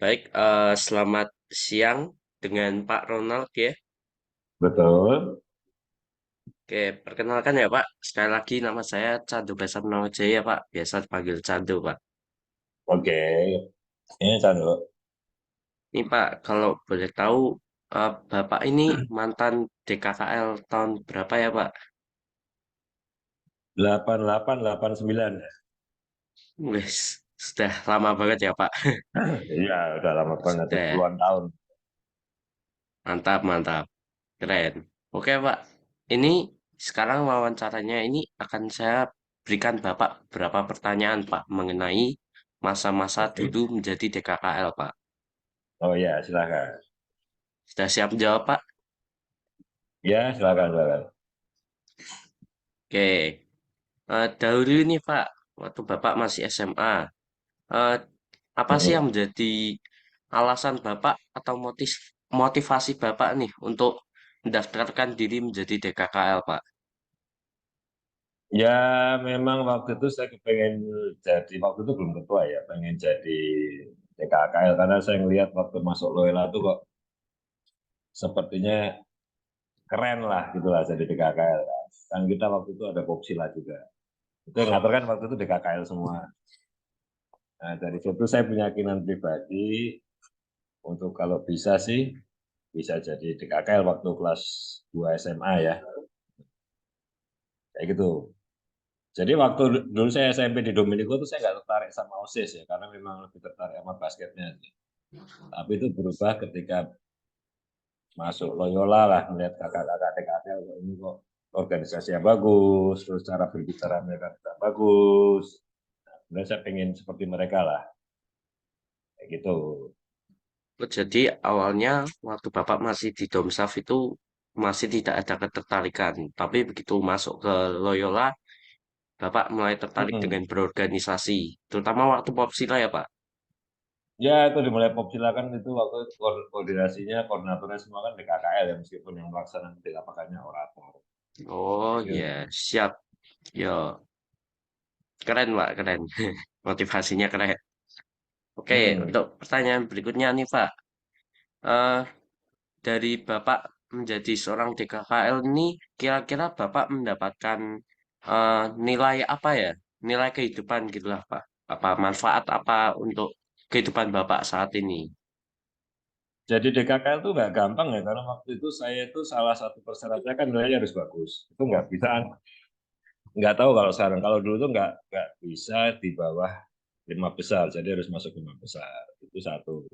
Baik, selamat siang dengan Pak Ronald ya. Betul. Oke, perkenalkan ya Pak. Sekali lagi nama saya Candu Besar Jaya Pak. Biasa dipanggil Candu Pak. Oke. Ini Chandra. Ini Pak, kalau boleh tahu, Bapak ini mantan DKKL tahun berapa ya Pak? 8889. Wes, sudah lama banget ya Pak. Iya, udah lama banget, itu Sudah, puluhan tahun. mantap, mantap. Keren. Oke Pak, ini sekarang wawancaranya ini akan saya berikan Bapak beberapa pertanyaan Pak mengenai masa-masa Oke. dulu menjadi DKKL Pak. Oh ya, silakan. Sudah siap menjawab Pak? Ya, silakan, silakan. Oke, dahulu ini Pak, waktu Bapak masih SMA, eh, apa sih yang Mm-mm. menjadi alasan Bapak atau motivasi Bapak nih untuk mendaftarkan diri menjadi DKKL Pak? Ya, memang waktu itu saya kepengen jadi, waktu itu belum ketua ya, pengen jadi TKKL, karena saya ngelihat waktu masuk Loyola itu kok sepertinya keren lah, gitu lah jadi DKKL. Kan kita waktu itu ada Popsila juga. Itu yang ngatur kan waktu itu DKKL semua. Nah, dari situ saya punya keyakinan pribadi untuk kalau bisa sih bisa jadi DKKL waktu kelas 2 SMA ya, kayak gitu. Jadi waktu dulu saya SMP di Dominico tuh saya nggak tertarik sama OSIS ya, karena memang lebih tertarik sama basketnya sih. Tapi itu berubah ketika masuk Loyola lah, melihat kakak-kakak DKKL kok ini kok organisasinya bagus, terus cara berbicara mereka juga bagus. Dan saya pengen seperti mereka lah, kayak gitu. Oh, jadi awalnya waktu Bapak masih di Domsaf itu masih tidak ada ketertarikan, tapi begitu masuk ke Loyola, Bapak mulai tertarik dengan Mm-mm. berorganisasi, terutama waktu Popsila ya Pak? Ya, itu dimulai pop silakan itu waktu koordinasinya, koordinatornya semua kan di KKL ya, meskipun yang melaksanakan di lapangannya orator. Oh Gitu. ya, siap. Yo, keren Pak, keren. Motivasinya keren. Oke, Hmm. untuk pertanyaan berikutnya nih Pak. Eh, dari Bapak menjadi seorang DKKL ini, kira-kira Bapak mendapatkan nilai apa ya? Nilai kehidupan gitulah Pak. Apa manfaat apa untuk kehidupan Bapak saat ini? Jadi DKKL itu nggak gampang ya, karena waktu itu saya itu salah satu persyaratnya kan nilainya harus bagus. Itu nggak bisa, nggak tahu kalau sekarang. Kalau dulu tuh nggak bisa di bawah 5 besar, jadi harus masuk 5 besar. Itu satu.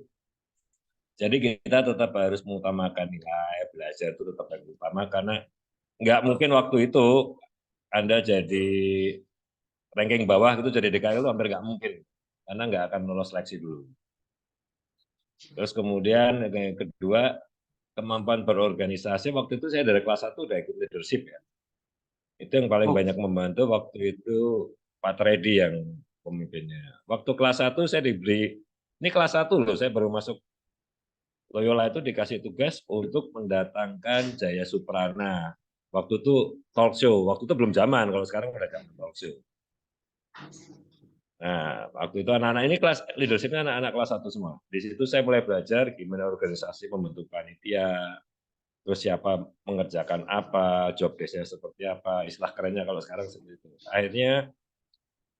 Jadi kita tetap harus mengutamakan nilai, belajar itu tetap yang utama, karena nggak mungkin waktu itu Anda jadi ranking bawah gitu jadi DKI itu hampir nggak mungkin karena nggak akan lolos seleksi dulu. Terus kemudian yang kedua, kemampuan berorganisasi. Waktu itu saya dari kelas 1 udah ikut leadership ya. Itu yang paling Oh, banyak membantu waktu itu Pak Tredi yang pemimpinnya. Waktu kelas 1 saya diberi, ini kelas 1 loh, saya baru masuk Loyola itu dikasih tugas untuk mendatangkan Jaya Suprana. Waktu itu talk show, waktu itu belum zaman, kalau sekarang udah zaman talk show. Nah, waktu itu anak-anak ini kelas leadershipnya anak-anak kelas 1 semua. Di situ saya mulai belajar gimana organisasi membentuk panitia, terus siapa mengerjakan apa, job desk-nya seperti apa, istilah kerennya kalau sekarang seperti itu. Akhirnya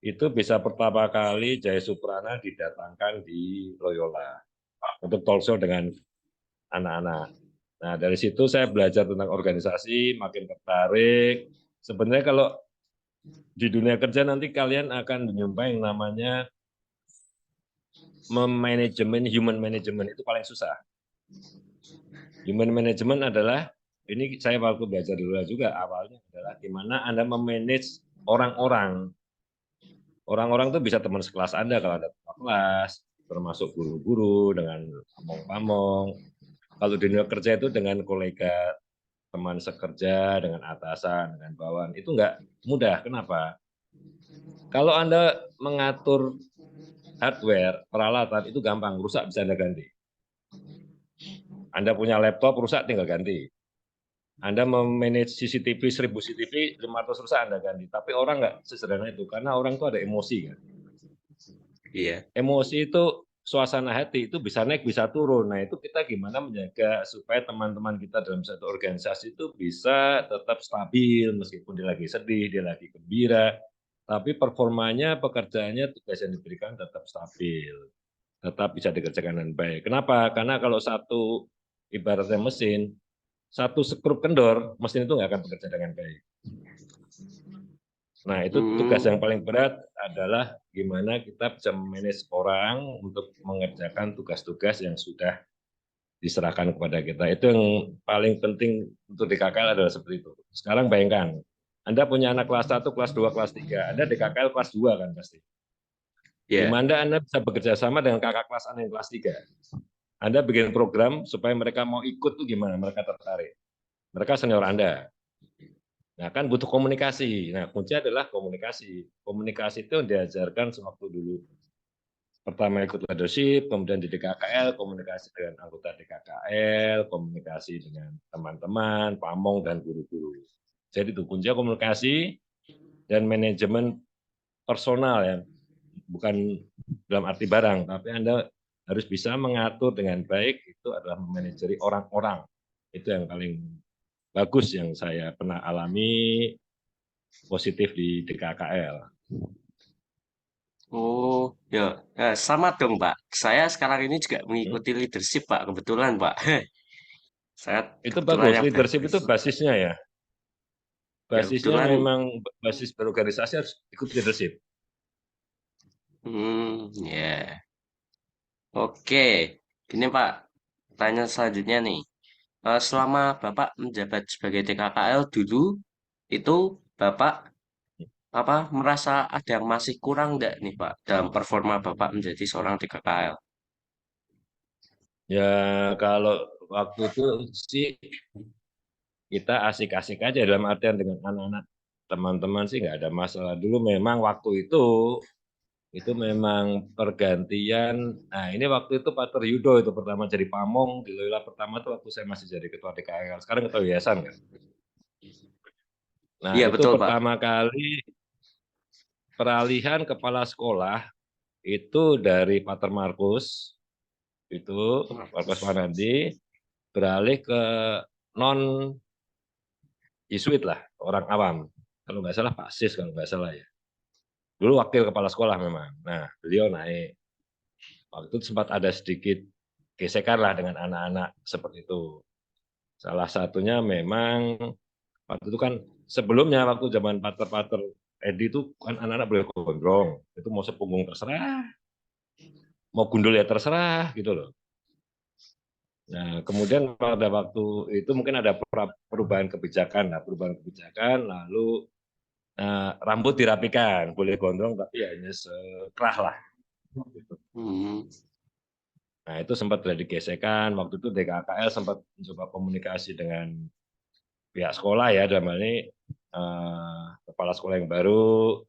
itu bisa pertama kali Jaya Suprana didatangkan di Loyola untuk talk show dengan anak-anak. Nah, dari situ saya belajar tentang organisasi, makin tertarik. Sebenarnya kalau di dunia kerja nanti kalian akan menyumbang yang namanya memanajemen human management itu paling susah. Human management adalah, ini saya waktu belajar dulu juga awalnya adalah gimana Anda memanage orang-orang. Orang-orang itu bisa teman sekelas Anda kalau Anda ketua kelas, termasuk guru-guru dengan pamong-pamong. Kalau di dunia kerja itu dengan kolega, teman sekerja, dengan atasan, dengan bawahan. Itu nggak mudah. Kenapa? Kalau Anda mengatur hardware, peralatan, itu gampang. Rusak bisa Anda ganti. Anda punya laptop rusak tinggal ganti. Anda memanage CCTV 1000 CCTV 500 rusak Anda ganti. Tapi orang nggak sesederhana itu karena orang itu ada emosi kan. iya. Emosi itu suasana hati itu bisa naik, bisa turun. Nah, itu kita gimana menjaga supaya teman-teman kita dalam satu organisasi itu bisa tetap stabil meskipun dia lagi sedih, dia lagi gembira, tapi performanya, pekerjaannya, tugas yang diberikan tetap stabil, tetap bisa dikerjakan dengan baik. Kenapa? Karena kalau satu ibaratnya mesin, satu skrup kendor, mesin itu nggak akan bekerja dengan baik. Nah, itu tugas yang Hmm. paling berat adalah gimana kita bisa memanage orang untuk mengerjakan tugas-tugas yang sudah diserahkan kepada kita. Itu yang paling penting untuk di KKL adalah seperti itu. Sekarang bayangkan, Anda punya anak kelas 1, kelas 2, kelas 3. Anda di KKL kelas 2 kan pasti. Ya. Gimana Anda bisa bekerja sama dengan kakak kelas Anda yang kelas 3? Anda bikin program supaya mereka mau ikut tuh gimana, mereka tertarik. Mereka senior Anda. Nah, kan butuh komunikasi. Nah, kunci adalah komunikasi. Komunikasi itu diajarkan sewaktu dulu. Pertama ikut leadership, kemudian di DKKL, komunikasi dengan anggota DKKL, komunikasi dengan teman-teman, pamong, dan guru-guru. Jadi itu kunci komunikasi dan manajemen personal ya, bukan dalam arti barang, tapi Anda harus bisa mengatur dengan baik, itu adalah memanajeri orang-orang. Itu yang paling bagus yang saya pernah alami positif di DKKL. Oh, ya, sama dong, Pak. Saya sekarang ini juga Hmm? mengikuti leadership, Pak. Kebetulan, Pak. Saya Itu kebetulan bagus, yang leadership itu basisnya ya. ya Basisnya kebetulan. memang basis berorganisasi harus ikut leadership. Ya. Oke. Gini, Pak. Tanya selanjutnya nih. Selama Bapak menjabat sebagai TKKL dulu, itu Bapak apa merasa ada yang masih kurang nggak nih, Pak, dalam performa Bapak menjadi seorang TKKL? Ya kalau waktu itu sih kita asik-asik aja dalam artian dengan anak-anak teman-teman sih nggak ada masalah. Dulu memang waktu itu memang pergantian. Nah ini waktu itu Pater Yudo itu pertama jadi pamong di Loyola pertama itu waktu saya masih jadi ketua DKL. Sekarang ketua yayasan kan. Nah Iya, itu betul, Pak. pertama kali peralihan kepala sekolah itu dari Pater Markus itu Markus Manadi beralih ke non Yesuit lah orang awam. Kalau nggak salah Pak Sis kalau nggak salah ya. Dulu wakil kepala sekolah memang. Nah beliau naik. Waktu itu sempat ada sedikit gesekan lah dengan anak-anak seperti itu. Salah satunya memang waktu itu kan sebelumnya waktu zaman pater-pater Edi itu kan anak-anak boleh gondrong. Itu mau sepunggung terserah, mau gundul ya terserah gitu loh. Nah, kemudian pada waktu itu mungkin ada perubahan kebijakan, nah, perubahan kebijakan, lalu rambut dirapikan, boleh gondrong tapi ya hanya sekerah lah. Gitu. Hmm. Nah, itu sempat terjadi gesekan. Waktu itu DKKL sempat mencoba komunikasi dengan pihak sekolah ya, dalam hal ini kepala sekolah yang baru,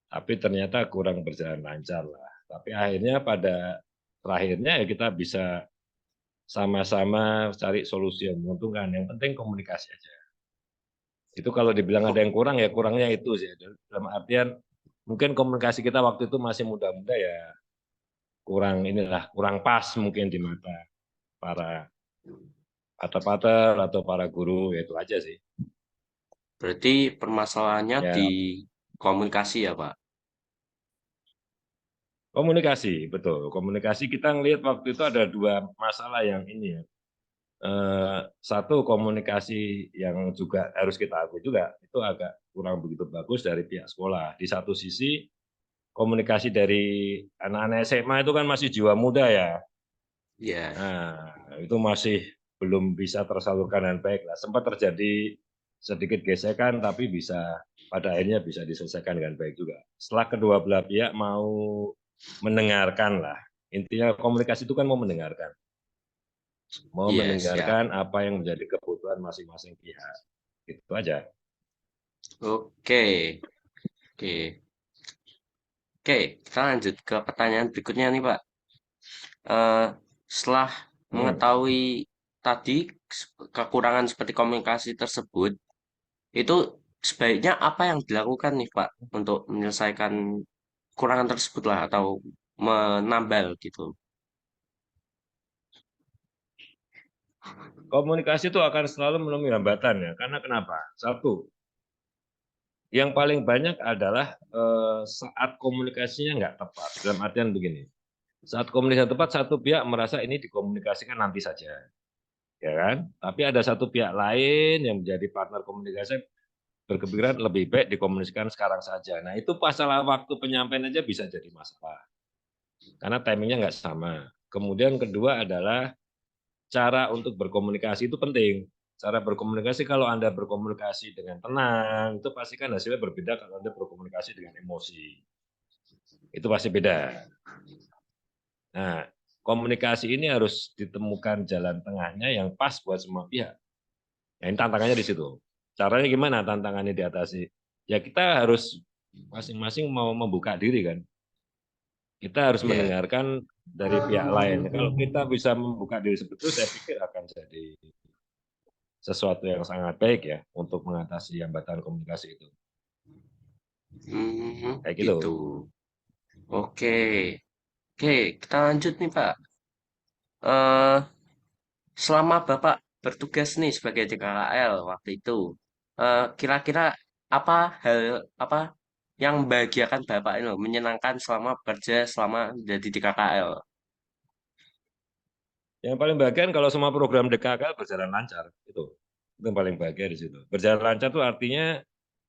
tapi ternyata kurang berjalan lancar lah. Tapi akhirnya pada terakhirnya ya kita bisa sama-sama cari solusi yang menguntungkan. Yang penting komunikasi aja. Itu kalau dibilang ada Oh, yang kurang ya kurangnya itu sih. Dalam artian mungkin komunikasi kita waktu itu masih muda-muda ya kurang inilah kurang pas mungkin di mata para pater-pater atau para guru ya itu aja sih. berarti permasalahannya di Ya komunikasi ya, Pak? komunikasi betul. Komunikasi kita ngelihat waktu itu ada dua masalah yang ini ya. Satu komunikasi yang juga harus kita akui juga itu agak kurang begitu bagus dari pihak sekolah. Di satu sisi komunikasi dari anak-anak SMA itu kan masih jiwa muda ya. Ya. Nah, itu masih belum bisa tersalurkan dengan baik lah. Sempat terjadi sedikit gesekan, tapi bisa pada akhirnya bisa diselesaikan dengan baik juga. Setelah kedua belah pihak mau mendengarkan lah. Intinya komunikasi itu kan mau mendengarkan. Mau Iya, siap. mendengarkan apa yang menjadi kebutuhan masing-masing pihak. Itu aja. Oke. Oke. Oke, kita lanjut ke pertanyaan berikutnya nih, Pak. Eh, Setelah Hmm. mengetahui tadi kekurangan seperti komunikasi tersebut, itu sebaiknya apa yang dilakukan nih, Pak, untuk menyelesaikan kekurangan tersebut lah atau menambal gitu. Komunikasi itu akan selalu menemui hambatan ya. Karena kenapa? Satu, yang paling banyak adalah saat komunikasinya nggak tepat. Dalam artian begini, saat komunikasi tepat, satu pihak merasa ini dikomunikasikan nanti saja, ya kan? Tapi ada satu pihak lain yang menjadi partner komunikasi berkepikiran lebih baik dikomunikasikan sekarang saja. Nah itu masalah waktu penyampaian aja bisa jadi masalah, karena timingnya nggak sama. Kemudian kedua adalah cara untuk berkomunikasi itu penting. Cara berkomunikasi, kalau Anda berkomunikasi dengan tenang, itu pasti kan hasilnya berbeda kalau Anda berkomunikasi dengan emosi. Itu pasti beda. Nah, komunikasi ini harus ditemukan jalan tengahnya yang pas buat semua pihak. Nah, ini tantangannya di situ. Caranya gimana tantangannya diatasi? Ya kita harus masing-masing mau membuka diri kan. Kita harus Ya. mendengarkan dari pihak lain. Kalau kita bisa membuka diri seperti itu, saya pikir akan jadi sesuatu yang sangat baik ya untuk mengatasi hambatan komunikasi itu. Kayak gitu. Gitu. Oke. Oke, kita lanjut nih, Pak. Eh, Selama Bapak bertugas nih sebagai DKKL waktu itu, kira-kira apa hal apa yang membahagiakan Bapak ini, loh, menyenangkan selama kerja selama jadi DKKL? Yang paling bahagia kan kalau semua program DKK berjalan lancar, itu yang paling bahagia di situ. Berjalan lancar itu artinya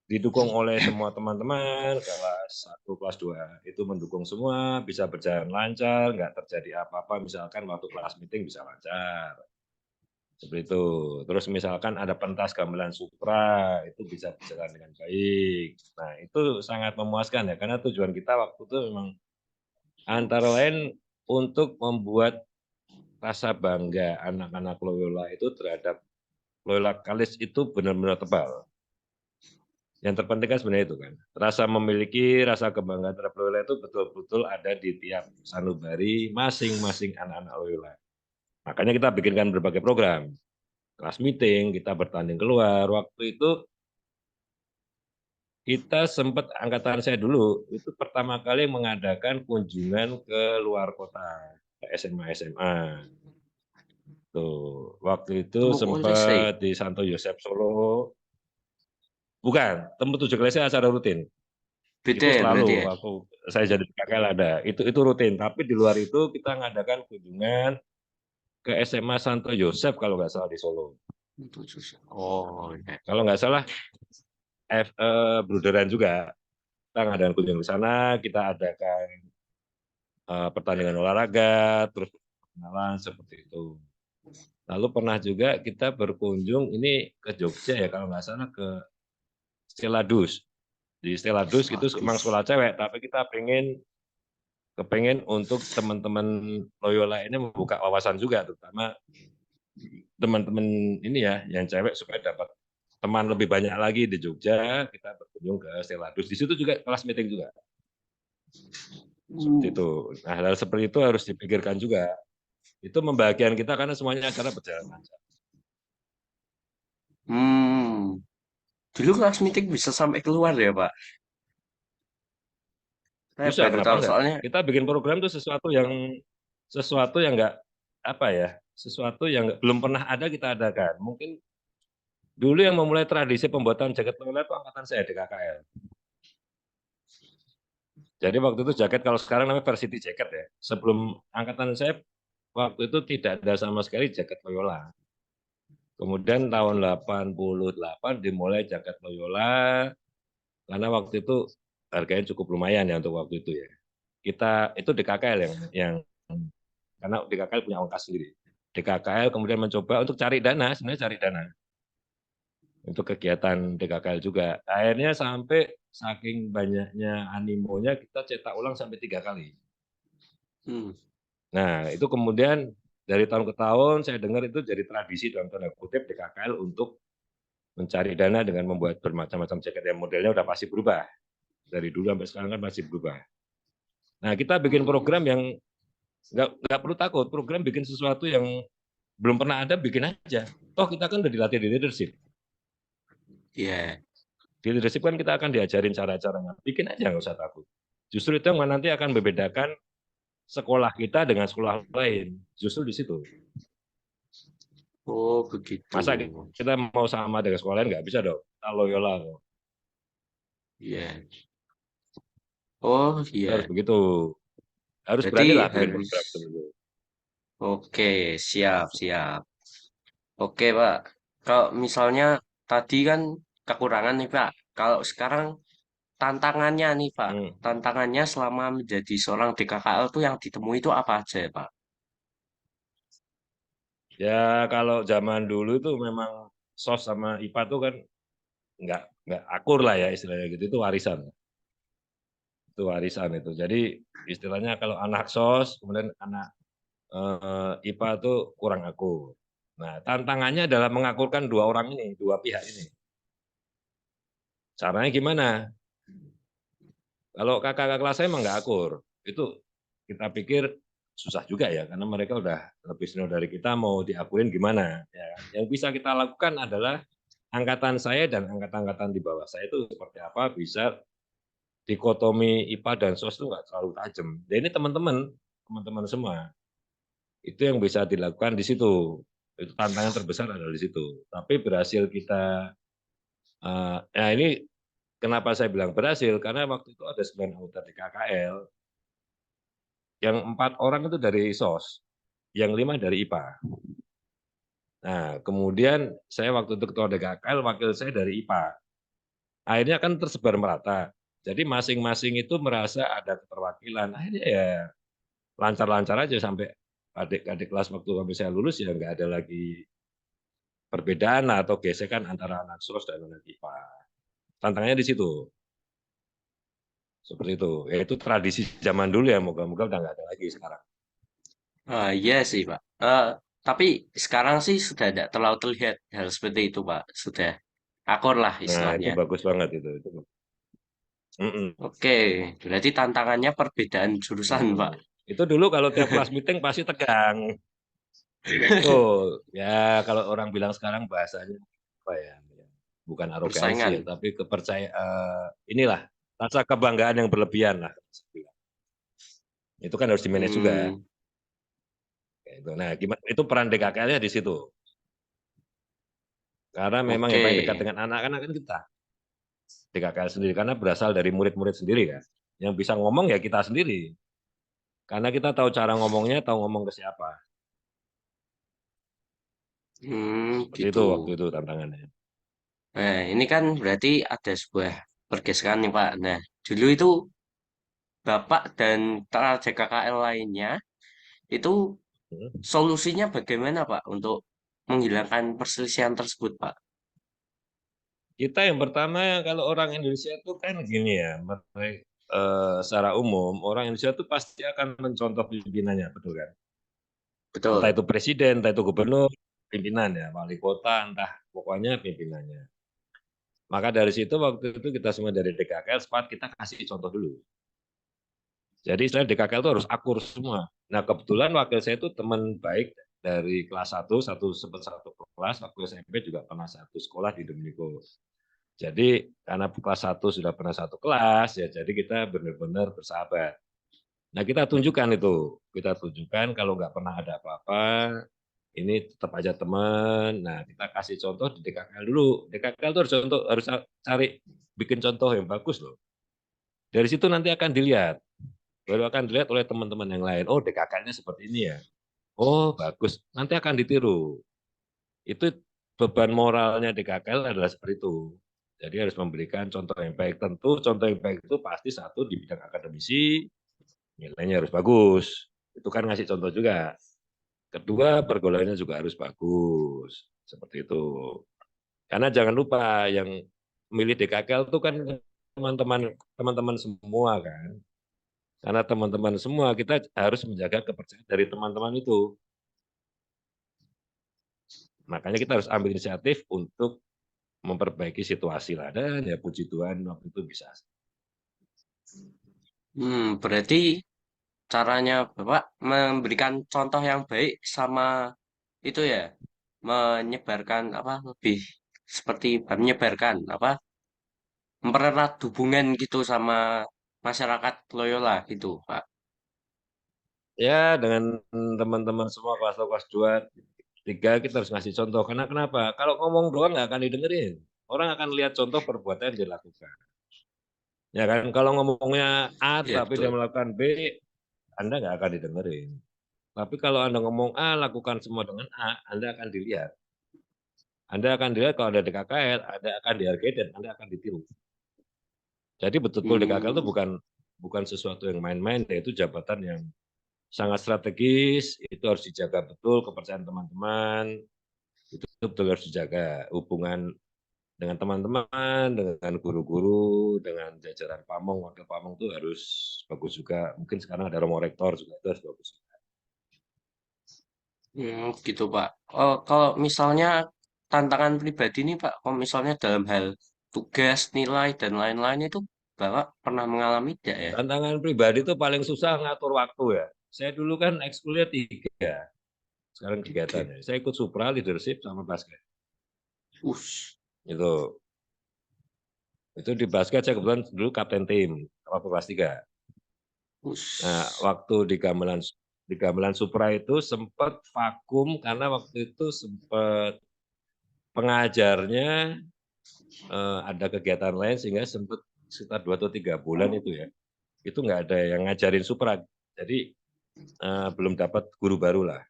didukung oleh semua teman-teman kelas 1, kelas 2 itu mendukung semua, bisa berjalan lancar, nggak terjadi apa-apa, misalkan waktu kelas meeting bisa lancar. Seperti itu. Terus misalkan ada pentas gamelan supra, itu bisa berjalan dengan baik. Nah, itu sangat memuaskan ya, karena tujuan kita waktu itu memang antara lain untuk membuat rasa bangga anak-anak Loyola itu terhadap Loyola Kalis itu benar-benar tebal. Yang terpenting kan sebenarnya itu kan. Rasa memiliki rasa kebanggaan terhadap Loyola itu betul-betul ada di tiap sanubari masing-masing anak-anak Loyola. Makanya kita bikinkan berbagai program. Kelas meeting, kita bertanding keluar. Waktu itu kita sempat, angkatan saya dulu, itu pertama kali mengadakan kunjungan ke luar kota, ke SMA-SMA. Tuh, waktu itu Boleh sih. sempat di Santo Yosef Solo. Bukan, temu tujuh kelasnya acara rutin. Beda Itu ya berarti selalu ya? waktu saya jadi PKL ada. Itu rutin. Tapi di luar itu kita ngadakan kunjungan ke SMA Santo Yosef kalau nggak salah di Solo. Oh, ya. Kalau nggak salah Bruderan juga. Kita ngadakan kunjungan ke sana, kita adakan pertandingan olahraga, terus kenalan seperti itu. Lalu pernah juga kita berkunjung ini ke Jogja ya kalau nggak salah ke Stella Dus. Di Stella Dus itu memang Bagus. sekolah cewek, tapi kita kepengen untuk teman-teman Loyola ini membuka wawasan juga, terutama teman-teman ini ya, yang cewek supaya dapat teman lebih banyak lagi di Jogja. Kita berkunjung ke Stella Dus. Di situ juga kelas meeting juga. Seperti Hmm. itu. Nah, hal seperti itu harus dipikirkan juga. Itu membahagiakan kita karena semuanya acara berjalan lancar. Hmm. Dulu kelas meeting bisa sampai keluar ya, Pak? Saya Bisa, baru kenapa tahu enggak? soalnya. Kita bikin program itu sesuatu yang enggak apa ya, sesuatu yang belum pernah ada kita adakan. Mungkin dulu yang memulai tradisi pembuatan jaket Loyola itu angkatan saya di KKL. Jadi waktu itu jaket kalau sekarang namanya varsity jacket ya. Sebelum angkatan saya waktu itu tidak ada sama sekali jaket Loyola. Kemudian tahun 88 dimulai jaket Loyola karena waktu itu harganya cukup lumayan ya untuk waktu itu ya. Kita itu di KKL yang karena di KKL punya ongkas sendiri. Di KKL kemudian mencoba untuk cari dana, sebenarnya cari dana untuk kegiatan di KKL juga. Akhirnya sampai saking banyaknya animonya kita cetak ulang sampai 3 kali. Hmm. Nah, itu kemudian dari tahun ke tahun saya dengar itu jadi tradisi dalam tanda kutip di KKL untuk mencari dana dengan membuat bermacam-macam jaket yang modelnya udah pasti berubah. Dari dulu sampai sekarang kan masih berubah. Nah, kita bikin Hmm. program yang nggak perlu takut, program bikin sesuatu yang belum pernah ada, bikin aja. Toh kita kan udah dilatih di leadership. Ya. Di leadership kan kita akan diajarin cara-caranya. Bikin aja, nggak usah takut. Justru itu yang nanti akan membedakan sekolah kita dengan sekolah lain. Justru di situ. Oh, begitu. Masa kita mau sama dengan sekolah lain nggak bisa dong. Kita loyola kok. Iya. Oh, Kita harus iya. begitu. Harus Berarti berani lah bikin harus. program seperti itu. Oke, siap, siap. Oke, Pak. Kalau misalnya tadi kan kekurangan nih, Pak. Kalau sekarang tantangannya nih, Pak. Hmm. Tantangannya selama menjadi seorang DKKL tuh yang ditemui itu apa aja, Pak? Ya kalau zaman dulu itu memang SOS sama IPA tuh kan nggak akur lah ya istilahnya gitu. Itu warisan. Itu warisan itu. Jadi istilahnya kalau anak SOS kemudian anak IPA tuh kurang akur. Nah, tantangannya adalah mengakurkan dua orang ini, dua pihak ini. Caranya gimana? Kalau kakak-kakak kelas saya emang nggak akur. Itu kita pikir susah juga ya, karena mereka udah lebih senior dari kita, mau diakuin gimana? Ya, yang bisa kita lakukan adalah angkatan saya dan angkatan-angkatan di bawah saya itu seperti apa bisa dikotomi IPA dan SOS itu nggak terlalu tajam. Dan ini teman-teman semua itu yang bisa dilakukan di situ. Itu tantangan terbesar adalah di situ. Tapi berhasil kita, nah ini kenapa saya bilang berhasil? Karena waktu itu ada 9 anggota di KKL, yang 4 orang itu dari SOS, yang 5 dari IPA. Nah, kemudian saya waktu itu ketua DKKL, wakil saya dari IPA. Akhirnya kan tersebar merata. Jadi masing-masing itu merasa ada keterwakilan. Akhirnya ya lancar-lancar aja sampai adik-adik kelas waktu sampai saya lulus ya nggak ada lagi perbedaan atau gesekan antara anak SOS dan anak IPA. Tantangannya di situ. Seperti itu. Ya itu tradisi zaman dulu ya, moga-moga udah nggak ada lagi sekarang. Ah, iya sih, Pak. Tapi sekarang sih sudah tidak terlalu terlihat hal seperti itu, Pak. Sudah akur lah Nah, itu istilahnya. bagus banget itu. Mm-mm. Oke, berarti tantangannya perbedaan jurusan, Pak. Mm-mm. Itu dulu kalau tiap kelas meeting pasti tegang. Betul. Ya, kalau orang bilang sekarang bahasanya apa ya? Bukan arogansi ya, Persaingan. tapi kepercayaan, inilah rasa kebanggaan yang berlebihan lah. Itu kan harus dimanage juga. Hmm, Kayak gitu. Nah, gimana? Itu peran DKKL-nya di situ. Karena memang yang oke. paling dekat dengan anak-anak kan kita, DKKL sendiri. Karena berasal dari murid-murid sendiri kan. Yang bisa ngomong ya kita sendiri. Karena kita tahu cara ngomongnya, tahu ngomong ke siapa. Seperti Gitu. itu waktu itu tantangannya. Nah, ini kan berarti ada sebuah pergeseran nih, Pak. Nah, dulu itu Bapak dan JKKL lainnya itu Hmm. solusinya bagaimana, Pak, untuk menghilangkan perselisihan tersebut, Pak? Kita yang pertama kalau orang Indonesia itu kan gini ya, secara umum orang Indonesia itu pasti akan mencontoh pimpinannya, betul kan? Entah Betul. itu presiden, entah itu gubernur, pimpinan ya, wali kota, entah pokoknya pimpinannya. Maka dari situ waktu itu kita semua dari DKKL sepakat kita kasih contoh dulu. Jadi istilah DKKL itu harus akur semua. Nah kebetulan wakil saya itu teman baik dari kelas satu sempat satu kelas, waktu SMP juga pernah satu sekolah di Dominico. Jadi karena kelas satu sudah pernah satu kelas, ya jadi kita benar-benar bersahabat. Nah kita tunjukkan itu, kita tunjukkan kalau nggak pernah ada apa-apa, ini tetap aja teman. Nah kita kasih contoh di DKKL dulu. DKKL itu harus contoh, harus cari bikin contoh yang bagus loh. Dari situ nanti akan dilihat, baru akan dilihat oleh teman-teman yang lain. Oh DKKL-nya seperti ini ya. Oh bagus, nanti akan ditiru. Itu beban moralnya DKKL adalah seperti itu. Jadi harus memberikan contoh yang baik. Tentu contoh yang baik itu pasti satu di bidang akademisi, nilainya harus bagus. Itu kan ngasih contoh juga. Kedua, pergaulannya juga harus bagus. Seperti itu. Karena jangan lupa yang milih DKKL itu kan teman-teman semua kan. Karena teman-teman semua kita harus menjaga kepercayaan dari teman-teman itu. Makanya kita harus ambil inisiatif untuk memperbaiki situasi lah. Dan ya puji Tuhan waktu itu bisa. Berarti caranya Bapak memberikan contoh yang baik sama itu ya, menyebarkan apa lebih seperti menyebarkan apa mempererat hubungan gitu sama masyarakat Loyola gitu, Pak. Ya dengan teman-teman semua kelas 1 kelas 2 Tiga, kita harus ngasih contoh. Karena kenapa? Kalau ngomong doang nggak akan didengerin. Orang akan lihat contoh perbuatan yang dilakukan. Ya kan? Kalau ngomongnya A Iya tapi dia betul. melakukan B, Anda nggak akan didengerin. Tapi kalau Anda ngomong A, lakukan semua dengan A, Anda akan dilihat. Anda akan dilihat kalau ada DKKL, Anda akan dihargai dan Anda akan ditiru. Jadi betul-betul DKKL itu Hmm. bukan sesuatu yang main-main, yaitu jabatan yang sangat strategis, itu harus dijaga betul kepercayaan teman-teman, itu betul harus dijaga hubungan dengan teman-teman, dengan guru-guru, dengan jajaran pamong, wakil pamong itu harus bagus juga. Mungkin sekarang ada romo rektor juga itu harus bagus. Gitu Pak. Oh, kalau misalnya tantangan pribadi nih Pak, kalau misalnya dalam hal tugas, nilai dan lain-lain itu Bapak pernah mengalami tidak ya? Tantangan pribadi itu paling susah ngatur waktu ya. Saya dulu kan ekskulnya 3, sekarang Oke. kegiatannya. Saya ikut Supra, leadership, sama basket. Us. Itu di basket saya kebetulan dulu kapten tim, waktu kelas 3. Nah, Us. waktu di gamelan Supra itu sempat vakum karena waktu itu sempat pengajarnya ada kegiatan lain sehingga sempat sekitar 2 atau 3 bulan itu ya. Itu nggak ada yang ngajarin Supra. Jadi belum dapat guru baru lah.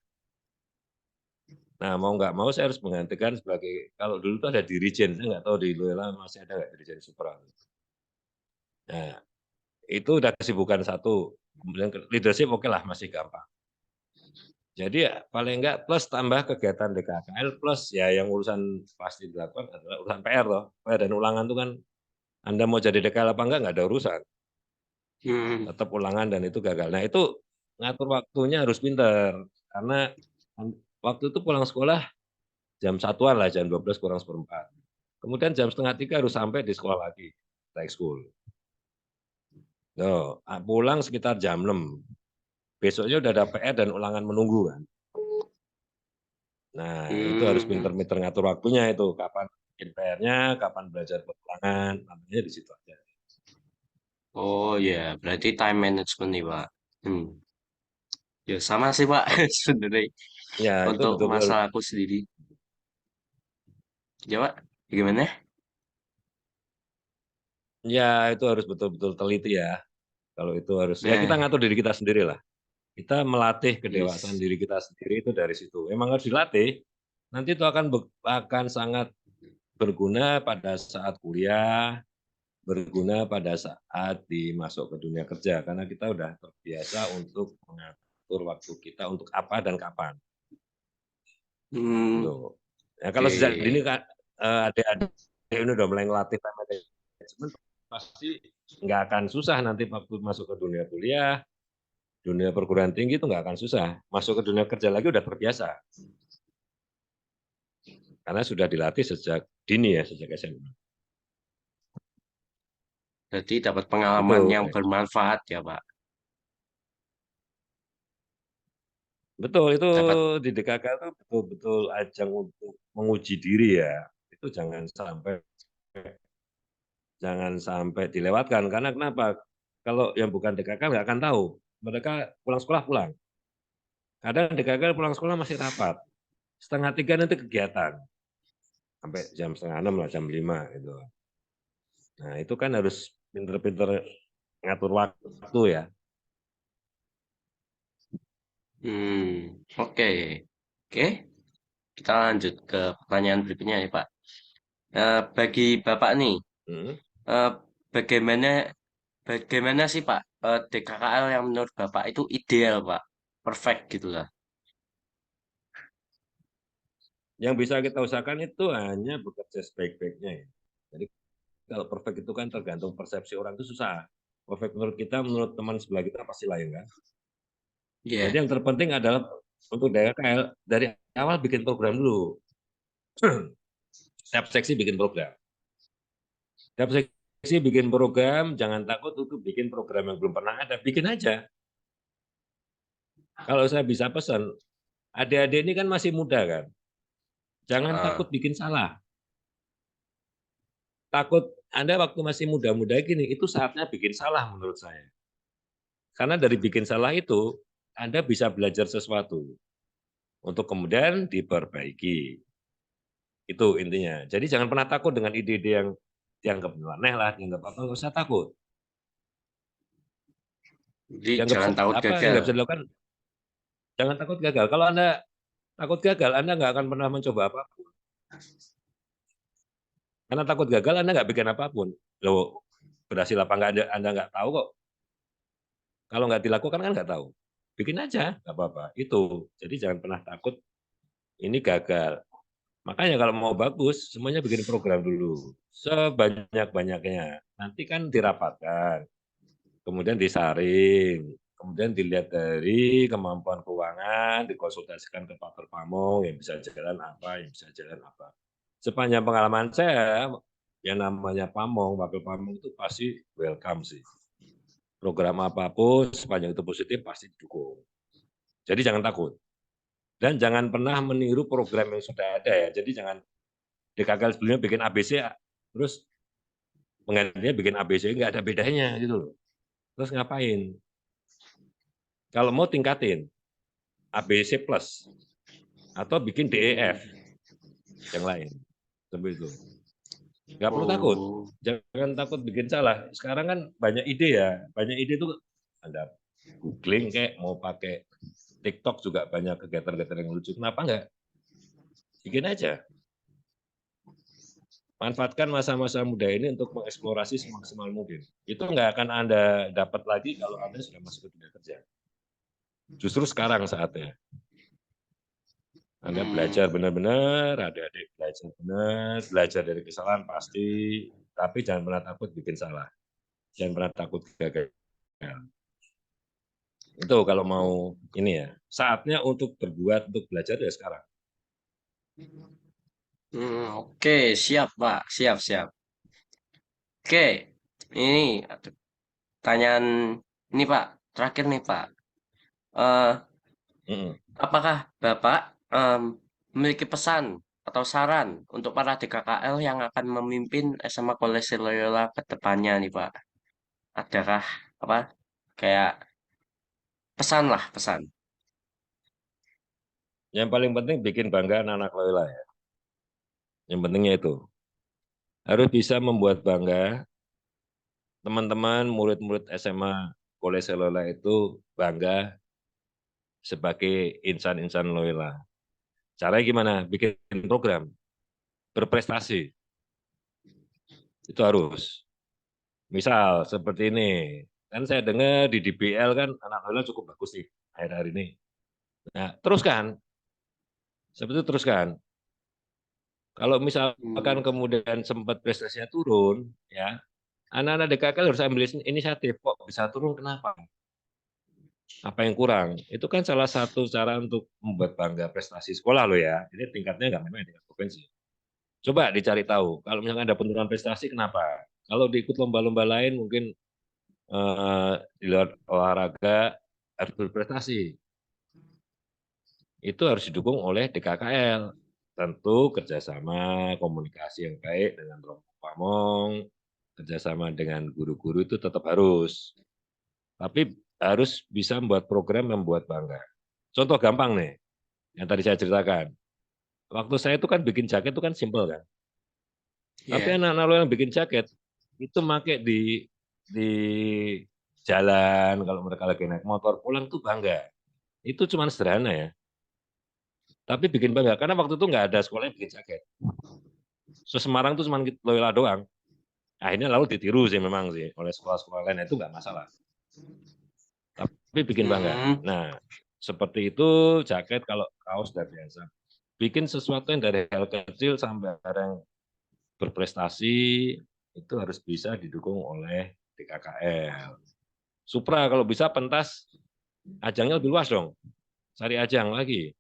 Nah, mau nggak mau saya harus menggantikan sebagai, kalau dulu tuh ada dirijen, saya nggak tahu di Loyola masih ada nggak dirijen Supra. Nah, itu udah kesibukan satu. Kemudian leadership oke lah, masih gampang. Jadi ya paling enggak plus tambah kegiatan DKKL plus ya yang urusan pasti dilakukan adalah urusan PR loh. PR dan ulangan itu kan Anda mau jadi DKL apa enggak ada urusan. Hmm. Tetap ulangan dan itu gagal. Nah itu ngatur waktunya harus pinter. Karena waktu itu pulang sekolah jam 1-an lah, jam 12 kurang seperempat. Kemudian jam setengah 3 harus sampai di sekolah lagi, high school. Tuh, pulang sekitar jam 6. Besoknya udah ada PR dan ulangan menunggu kan. Nah, itu harus Hmm. pinter-pinter ngatur waktunya itu. Kapan bikin PR-nya, kapan belajar ulangan, namanya di situ aja. Oh ya, berarti time management nih Pak. Hmm. Ya sama sih Pak sebenarnya Ya, itu untuk betul-betul. masalah aku sendiri. Ya Pak, gimana? Ya, itu harus betul-betul teliti ya. Kalau itu harus, ya kita Nah, ngatur diri kita sendiri lah. Kita melatih kedewasaan yes. diri kita sendiri itu dari situ. Emang harus dilatih. Nanti itu akan sangat berguna pada saat kuliah, berguna pada saat dimasuk ke dunia kerja. Karena kita udah terbiasa untuk mengatur waktu kita untuk apa dan kapan. Hmm, Tuh. Ya, kalau sejak dini oke. kan adik-adik ini udah mulai ngelatih time management, pasti nggak akan susah nanti waktu masuk ke dunia kuliah, dunia perguruan tinggi itu nggak akan susah. Masuk ke dunia kerja lagi udah terbiasa karena sudah dilatih sejak dini ya, sejak SMA. Berarti dapat Itu pengalaman yang kayak bermanfaat ya Pak. betul itu Dapat. di DKK itu betul-betul ajang untuk menguji diri ya. Itu jangan sampai dilewatkan karena kenapa? Kalau yang bukan DKK nggak akan tahu. Mereka pulang sekolah pulang. Kadang DKK pulang sekolah masih rapat. Setengah 3 nanti kegiatan. Sampai jam setengah 6 lah, jam 5 gitu. Nah itu kan harus pinter-pinter ngatur waktu ya. Oke. Oke, kita lanjut ke pertanyaan berikutnya ya Pak. Bagi Bapak nih, Hmm. eh, bagaimana bagaimana sih Pak DKKL yang menurut Bapak itu ideal Pak? Perfect gitu lah. Yang bisa kita usahakan itu hanya bekerja sebaik-baiknya ya. Jadi kalau perfect itu kan tergantung persepsi orang itu susah. Perfect menurut kita, menurut teman sebelah kita pasti lain kan. Jadi Iya. yang terpenting adalah untuk DKKL dari awal bikin program dulu. Setiap seksi bikin program. Setiap seksi bikin program, jangan takut untuk bikin program yang belum pernah ada, bikin aja. Kalau saya bisa pesan, adik-adik ini kan masih muda kan, jangan Heeh. takut bikin salah. Takut Anda waktu masih muda-muda gini, itu saatnya bikin salah menurut saya. Karena dari bikin salah itu, Anda bisa belajar sesuatu. untuk kemudian diperbaiki. Itu intinya. Jadi jangan pernah takut dengan ide-ide yang dianggap aneh lah, dianggap apa, nggak usah takut. Jadi Dianggap jangan takut apa yang gagal. nggak bisa dilakukan, jangan takut gagal. Kalau Anda takut gagal, Anda nggak akan pernah mencoba apa. Karena takut gagal, Anda nggak bikin apapun. Loh, berhasil apa nggak Anda nggak tahu kok. Kalau nggak dilakukan kan nggak tahu. Bikin aja, nggak apa-apa. Itu. Jadi jangan pernah takut ini gagal. Makanya kalau mau bagus, semuanya bikin program dulu. Sebanyak-banyaknya. Nanti kan dirapatkan, kemudian disaring, kemudian dilihat dari kemampuan keuangan, dikonsultasikan ke Pak Pamong, yang bisa jalan apa, yang bisa jalan apa. Sepanjang pengalaman saya, yang namanya Pamong, Wakil Pamong itu pasti welcome sih. Program apapun, sepanjang itu positif, pasti didukung. Jadi jangan takut. Dan jangan pernah meniru program yang sudah ada ya. Jadi jangan DKK sebelumnya bikin ABC, terus penggantinya bikin ABC, nggak ada bedanya gitu loh. Terus ngapain? Kalau mau tingkatin, ABC plus, atau bikin DEF yang lain. Seperti itu. Nggak perlu takut. Oh, Jangan takut bikin salah. Sekarang kan banyak ide ya. Banyak ide itu Anda googling kayak mau pakai TikTok juga banyak kegiatan-kegiatan yang lucu. Kenapa enggak? Bikin aja. Manfaatkan masa-masa muda ini untuk mengeksplorasi semaksimal mungkin. Itu nggak akan Anda dapat lagi kalau Anda sudah masuk ke dunia kerja. Justru sekarang saatnya. Anda belajar hmm, benar-benar, adik-adik belajar benar, belajar dari kesalahan pasti, tapi jangan pernah takut bikin salah. Jangan pernah takut gagal. Itu kalau mau ini ya, saatnya untuk berbuat, untuk belajar ya sekarang. oke, siap Pak, siap siap. Oke, ini pertanyaan ini Pak, terakhir nih Pak. Eh, Mm-mm. apakah Bapak memiliki pesan atau saran untuk para DKKL yang akan memimpin SMA Kolese Loyola ke depannya nih Pak? Adakah apa kayak pesan lah pesan? Yang paling penting bikin bangga anak-anak Loyola ya. Yang pentingnya itu. Harus bisa membuat bangga teman-teman murid-murid SMA Kolese Loyola itu bangga sebagai insan-insan Loyola. Caranya gimana? Bikin program, berprestasi. Itu harus. Misal seperti ini, kan saya dengar di DBL kan anak Loyola cukup bagus nih akhir-akhir ini. Nah, teruskan, seperti itu teruskan. Kalau misalkan Hmm, kemudian sempat prestasinya turun, ya anak-anak DKK harus ambil inisiatif. Kok bisa turun? Kenapa? Apa yang kurang? Itu kan salah satu cara untuk membuat bangga prestasi sekolah loh ya. Ini tingkatnya nggak main-main, tingkat provinsi. Coba dicari tahu. Kalau misalkan ada penurunan prestasi, kenapa? Kalau diikut lomba-lomba lain mungkin di luar olahraga harus berprestasi. Itu harus didukung oleh DKKL. Tentu kerjasama komunikasi yang baik dengan Romo Pamong, kerjasama dengan guru-guru itu tetap harus. Tapi harus bisa membuat program membuat bangga. Contoh gampang nih, yang tadi saya ceritakan. Waktu saya itu kan bikin jaket itu kan simpel kan. Tapi ya. anak-anak lo yang bikin jaket itu make di jalan kalau mereka lagi naik motor pulang tuh bangga. Itu cuma sederhana ya. Tapi bikin bangga karena waktu itu nggak ada sekolah yang bikin jaket. So Semarang tuh cuma Loyola doang. Akhirnya lalu ditiru sih memang sih oleh sekolah-sekolah lain itu nggak masalah. Tapi bikin bangga. Hmm, Nah, seperti itu jaket kalau kaos udah biasa. Bikin sesuatu yang dari hal kecil sampai hal yang berprestasi itu harus bisa didukung oleh DKKL. Supra kalau bisa pentas ajangnya lebih luas dong. Cari ajang lagi.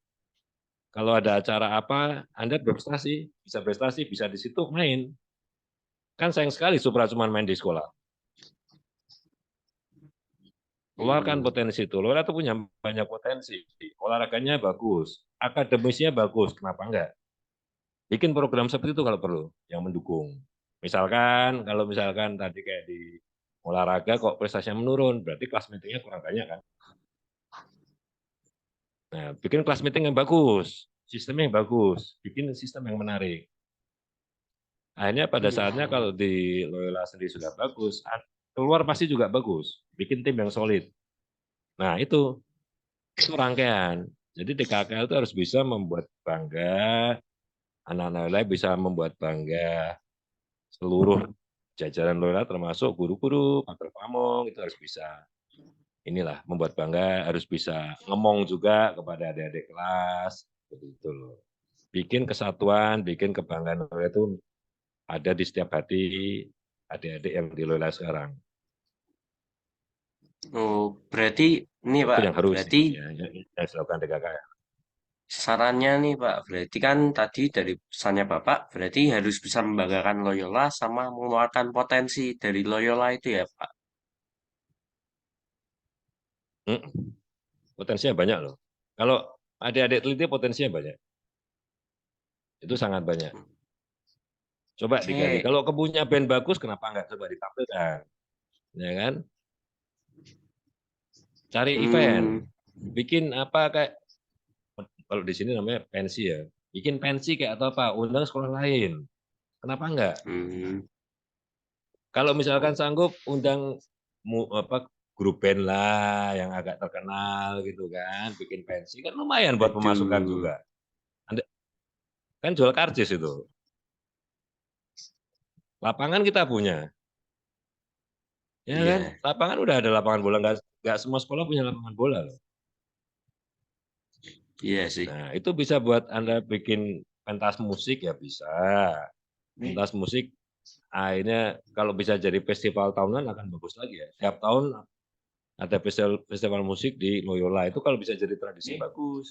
Kalau ada acara apa, Anda berprestasi, bisa di situ main. Kan sayang sekali Supra cuma main di sekolah. Keluarkan hmm, potensi itu. Lola tuh punya banyak potensi. Olahraganya bagus, akademisnya bagus. Kenapa enggak? Bikin program seperti itu kalau perlu, yang mendukung. Misalkan, kalau misalkan tadi kayak di olahraga kok prestasinya menurun, berarti kelas meetingnya kurang banyak kan? Nah, bikin kelas meeting yang bagus, sistemnya yang bagus, bikin sistem yang menarik. Akhirnya pada saatnya Hmm. kalau di Loyola sendiri sudah bagus, keluar pasti juga bagus, bikin tim yang solid. Nah, itu rangkaian. Jadi DKKL itu harus bisa membuat bangga, anak-anak Loyola bisa membuat bangga seluruh jajaran Loyola termasuk guru-guru, kantor pamong itu harus bisa. Inilah membuat bangga, harus bisa ngomong juga kepada adik-adik kelas, begitu loh. Bikin kesatuan, bikin kebanggaan Loyola itu ada di setiap hati adik-adik yang di Loyola sekarang. Oh, berarti ini Nah, itu Pak, yang harus berarti yang dilakukan DKK. sarannya nih Pak, berarti kan tadi dari pesannya Bapak, berarti harus bisa membanggakan Loyola sama mengeluarkan potensi dari Loyola itu ya Pak. Hmm, potensinya banyak loh. Kalau adik-adik teliti potensinya banyak. Itu sangat banyak. Coba digali. Oke. Kalau kepunya band bagus, kenapa nggak coba ditampilkan? Ya kan? Cari event. Hmm. Bikin apa kayak, kalau di sini namanya pensi ya. Bikin pensi kayak atau apa, undang sekolah lain. Kenapa enggak? Hmm. Kalau misalkan sanggup undang apa grup band lah yang agak terkenal gitu kan, bikin pensi kan lumayan buat pemasukan Aduh. juga. Anda kan jual karcis itu. Lapangan kita punya, ya kan? Iya, Lapangan udah ada lapangan bola, nggak semua sekolah punya lapangan bola loh. iya sih. Nah itu bisa buat Anda bikin pentas musik ya bisa. Pentas musik akhirnya kalau bisa jadi festival tahunan akan bagus lagi ya. Tiap tahun ada festival musik di Loyola itu kalau bisa jadi tradisi bagus.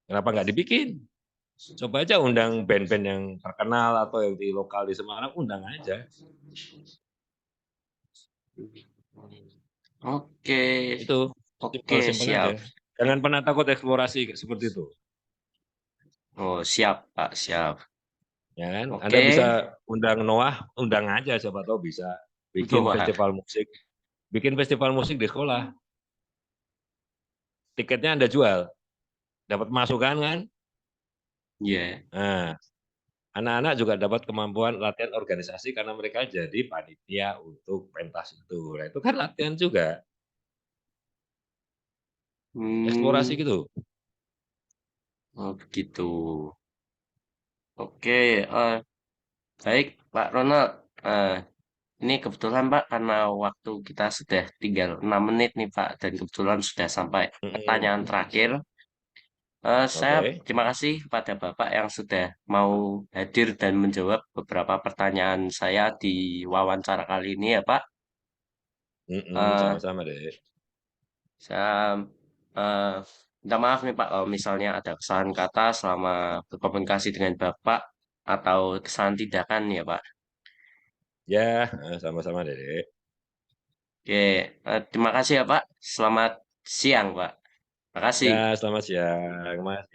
Kenapa nggak dibikin? Coba aja undang band-band yang terkenal atau yang di lokal di Semarang, undang aja. Oke, Itu oke, simpel-simpel aja. siap. Jangan pernah takut eksplorasi seperti itu. Oh, siap, Pak, siap. Ya kan? Anda bisa Oke, undang Noah, undang aja siapa tahu bisa bikin wah, festival musik. Bikin festival musik di sekolah. Tiketnya Anda jual, dapat masukan kan? iya. Nah, anak-anak juga dapat kemampuan latihan organisasi karena mereka jadi panitia untuk pentas itu. Nah, itu kan latihan juga, eksplorasi Hmm, gitu. oh begitu. Oke, baik, Pak Ronald. Eh, ini kebetulan, Pak, karena waktu kita sudah tinggal 6 menit nih, Pak, dan kebetulan sudah sampai Mm-mm. pertanyaan terakhir. Saya Oke. terima kasih kepada Bapak yang sudah mau hadir dan menjawab beberapa pertanyaan saya di wawancara kali ini ya, Pak. Eh, Sama-sama deh. saya eh, minta maaf nih Pak, kalau misalnya ada kesalahan kata selama berkomunikasi dengan Bapak atau kesalahan tindakan ya Pak. Ya, sama-sama deh. Oke, terima kasih ya Pak. Selamat siang Pak. Terima kasih. Ya, selamat siang. Mas.